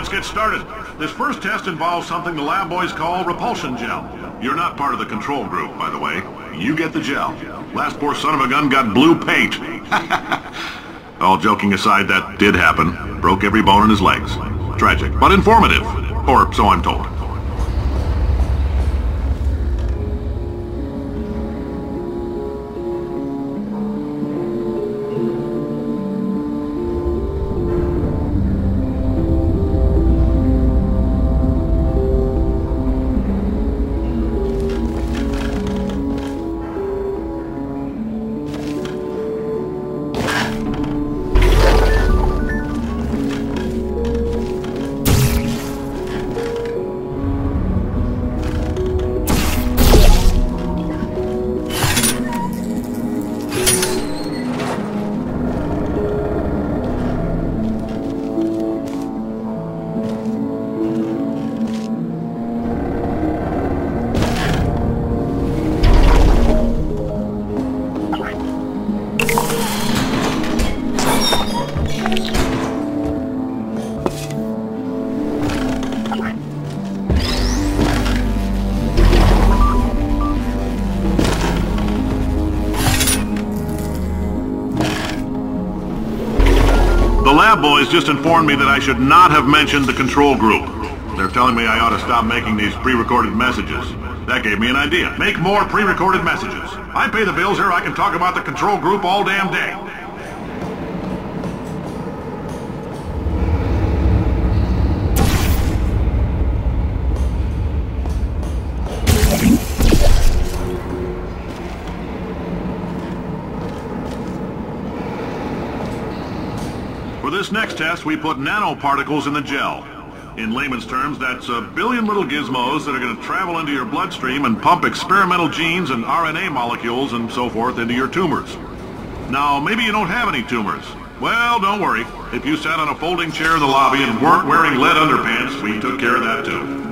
let's get started. This first test involves something the lab boys call repulsion gel. You're not part of the control group, by the way. You get the gel. Last poor son of a gun got blue paint. All joking aside, that did happen. Broke every bone in his legs. Tragic, but informative. Or so I'm told. The lab boys just informed me that I should not have mentioned the control group. They're telling me I ought to stop making these pre-recorded messages. That gave me an idea. Make more pre-recorded messages. I pay the bills here, I can talk about the control group all damn day. For this next test, we put nanoparticles in the gel. In layman's terms, that's a billion little gizmos that are going to travel into your bloodstream and pump experimental genes and RNA molecules and so forth into your tumors. Now, maybe you don't have any tumors. Well, don't worry. If you sat on a folding chair in the lobby and weren't wearing lead underpants, we took care of that too.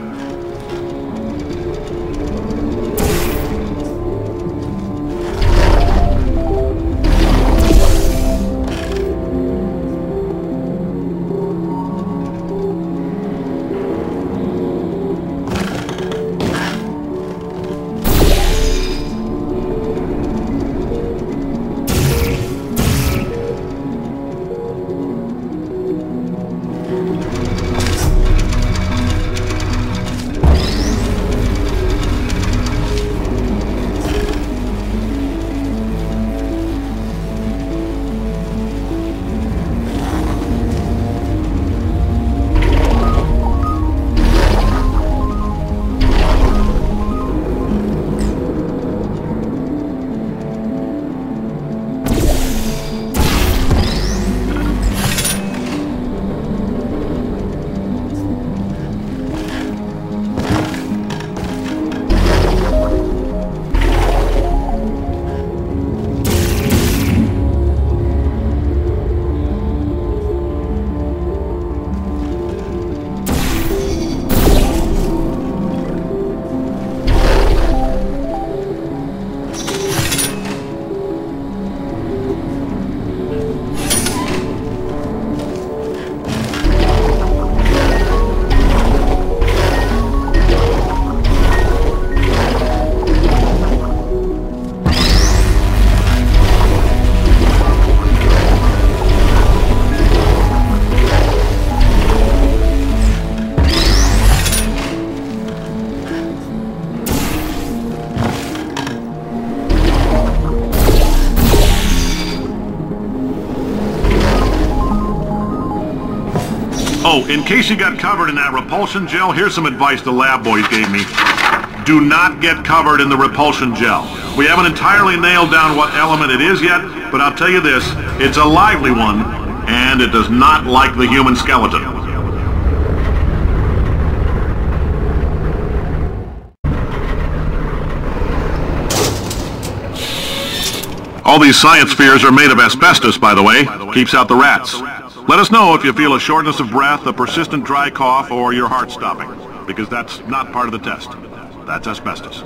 Oh, in case you got covered in that repulsion gel, here's some advice the lab boys gave me. Do not get covered in the repulsion gel. We haven't entirely nailed down what element it is yet, but I'll tell you this, it's a lively one, and it does not like the human skeleton. All these science spheres are made of asbestos, by the way. Keeps out the rats. Let us know if you feel a shortness of breath, a persistent dry cough, or your heart stopping, because that's not part of the test. That's asbestos.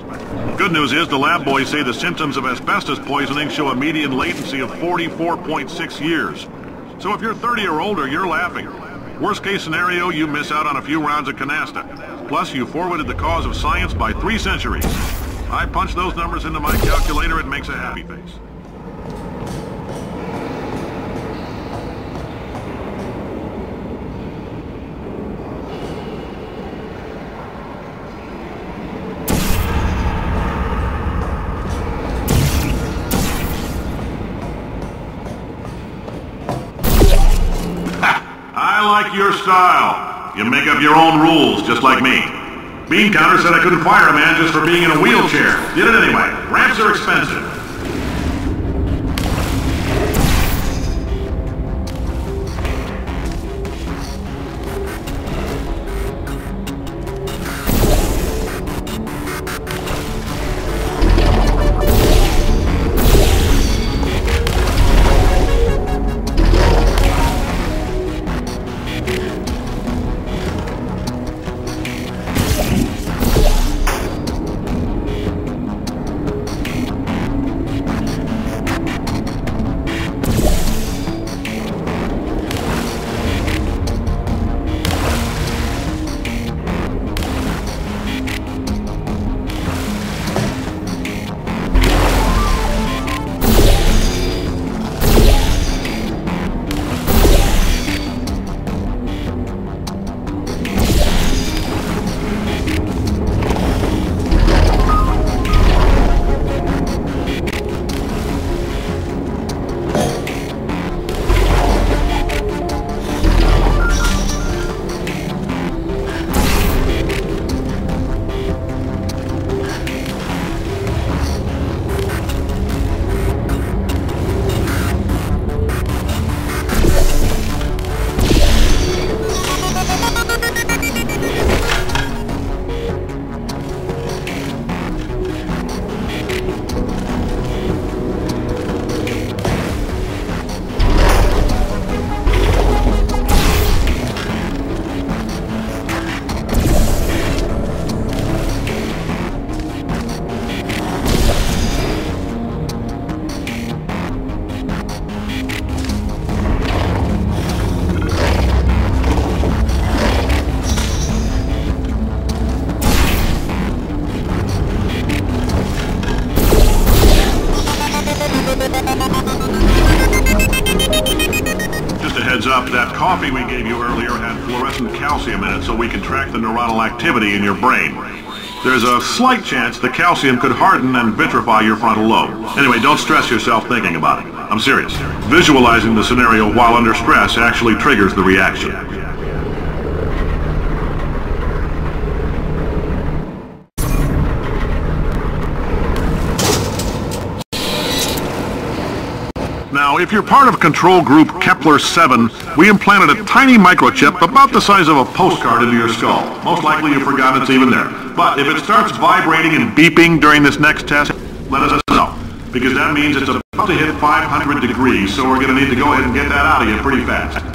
Good news is the lab boys say the symptoms of asbestos poisoning show a median latency of 44.6 years. So if you're 30 or older, you're laughing. Worst case scenario, you miss out on a few rounds of canasta. Plus, you forwarded the cause of science by 3 centuries. I punch those numbers into my calculator, it makes a happy face. I like your style. You make up your own rules, just like me. Bean Counter said I couldn't fire a man just for being in a wheelchair. Did it anyway. Ramps are expensive. Up, that coffee we gave you earlier had fluorescent calcium in it so we can track the neuronal activity in your brain. There's a slight chance the calcium could harden and vitrify your frontal lobe. Anyway, don't stress yourself thinking about it. I'm serious. Visualizing the scenario while under stress actually triggers the reaction. Now, if you're part of control group Kepler-7, we implanted a tiny microchip about the size of a postcard into your skull. Most likely you've forgotten it's even there. But if it starts vibrating and beeping during this next test, let us know. Because that means it's about to hit 500 degrees, so we're going to need to go ahead and get that out of you pretty fast.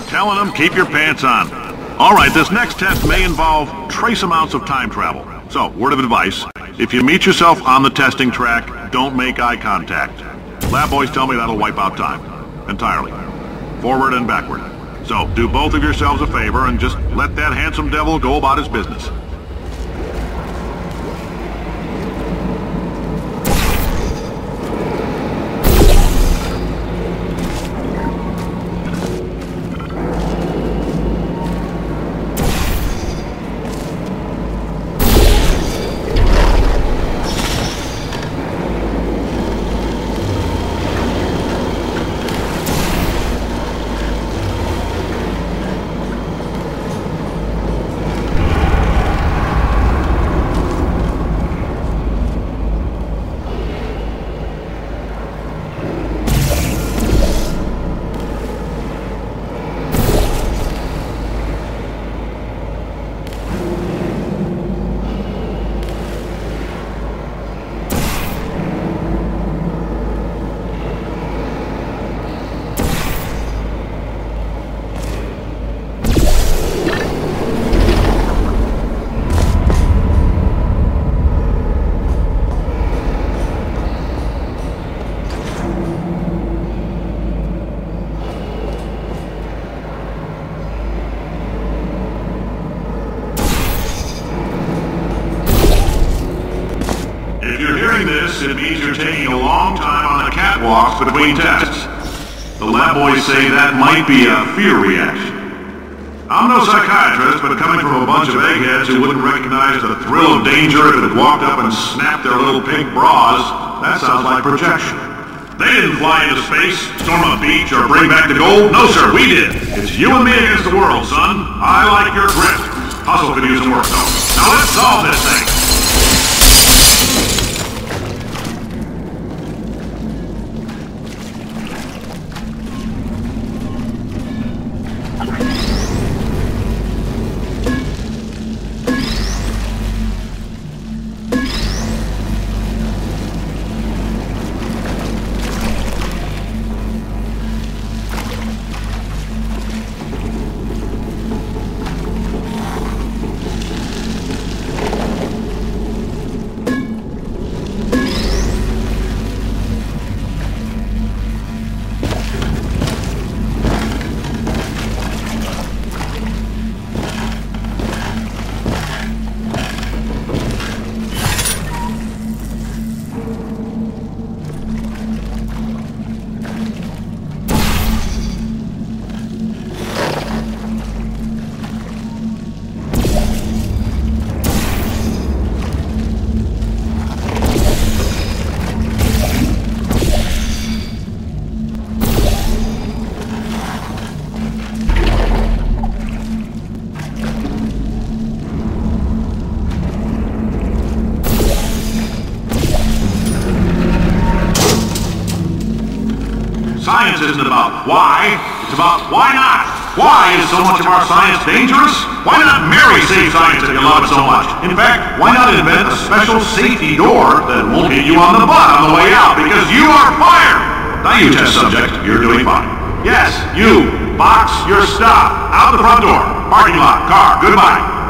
Telling them, keep your pants on. Alright, this next test may involve trace amounts of time travel. So, word of advice, if you meet yourself on the testing track, don't make eye contact. Lab boys tell me that'll wipe out time. Entirely. Forward and backward. So, do both of yourselves a favor and just let that handsome devil go about his business. It means you're taking a long time on the catwalks between tests. The lab boys say that might be a fear reaction. I'm no psychiatrist, but coming from a bunch of eggheads who wouldn't recognize the thrill of danger if it walked up and snapped their little pink bras, that sounds like projection. They didn't fly into space, storm a beach, or bring back the gold. No, sir, we did. It's you and me against the world, son. I like your grit. Hustle could use some work, though. Now let's solve this thing. Science isn't about why, it's about why not. Why is so much of our science dangerous? Why not marry safe science if you love it so much? In fact, why not invent a special safety door that won't hit you on the butt on the way out because you are fired? Now you test subject, you're doing fine. Yes, you, box your stuff, out the front door, parking lot, car, goodbye.